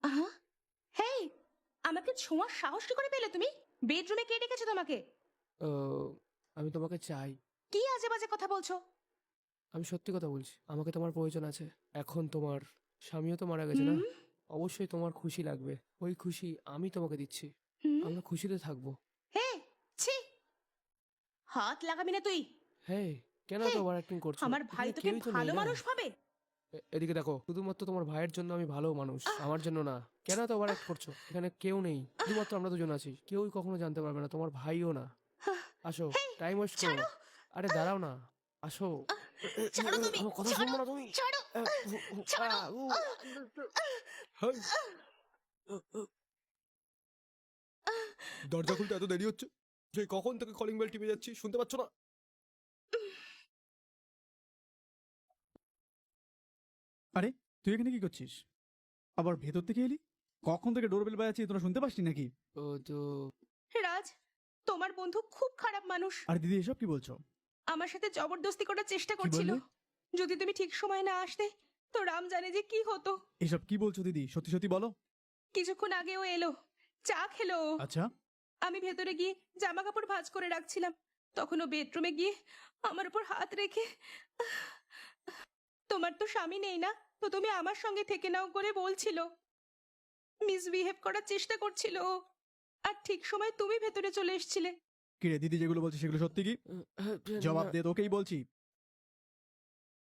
আহা, হেই, আমাকে ছোঁয়ার সাহস কি করে পেলে তুমি? বেডরুমে কে ডেকেছে তোমাকে? আমি তোমাকে চাই। কি আজে বাজে কথা বলছো? আমি সত্যি কথা বলছি, আমাকে তোমার প্রয়োজন আছে। এখন তোমার স্বামীও তো মারা গেছে না? হুম অবশ্যই তোমার খুশি লাগবে, ওই খুশি আমি তোমাকে দিচ্ছি। হুম। আমরা খুশিতে থাকবো। হে, ছি, হাত লাগাবি না তুই। হ্যাঁ, কেন হে, তো ওভার অ্যাক্টিং করছো? আমার ভাই এখানে তোকে কেউই তো নেই ভালো না। মানুষ ভাবে? এদিকে দেখো, শুধুমাত্র তোমার ভাইয়ের জন্য আমি ভালো মানুষ, আমার জন্য না। কেন তো ওভার অ্যাক্ট করছো? এখানে কেউ নেই, শুধুমাত্র আমরা দুজন আছি। কেউই কখনো জানতে পারবে না, তোমার ভাইও না। আসো, হেই, টাইম ওয়েস্ট করো না। ছাড়ো। আরে দাঁড়াও না, আসো। ছাড়ো তুমি, আমার কথা ছাড়ো, শুনবো না তুমি? ছাড়ো, আহ, ছাড়ো। আহ, উ, হেই, দরজা খুলতে এত দেরি হচ্ছে? যে কখন থেকে কলিং বেল টিপে যাচ্ছি, শুনতে পাচ্ছ না? আরে, তুই এখানে কি করছিস? আবার ভেতর থেকে এলি? কখন থেকে ডোরবেল বাজাচ্ছি, তোরা শুনতে পাসনি নাকি? ও তো রাজ, তোমার বন্ধু খুব খারাপ মানুষ। আরে দিদি, এসব কি বলছো? আমার সাথে জবরদস্তি করার চেষ্টা কি করছিল। বললে? যদি তুমি ঠিক সময় না আসতে তো রাম জানে যে কি হতো। এসব কি বলছো দিদি? সত্যি সত্যি বলো। কিছুক্ষণ আগেও এলো, চা খেলো ও। আচ্ছা। আমি ভেতরে গিয়ে জামা কাপড় ভাঁজ করে রাখছিলাম, তখন ও বেডরুমে গিয়ে আমার উপর হাত রেখে, তোমার তো স্বামী নেই না, তো তুমি আমার সঙ্গে থেকে নাও করে বলছিল। মিসবিহেভ করার চেষ্টা করছিল ও। আর ঠিক সময় তুমি ভেতরে চলে এসেছিলে। কি রে দিদি, যেগুলো বলছিস সেগুলো সত্যি কি? জবাব দে, তোকেই বলছি।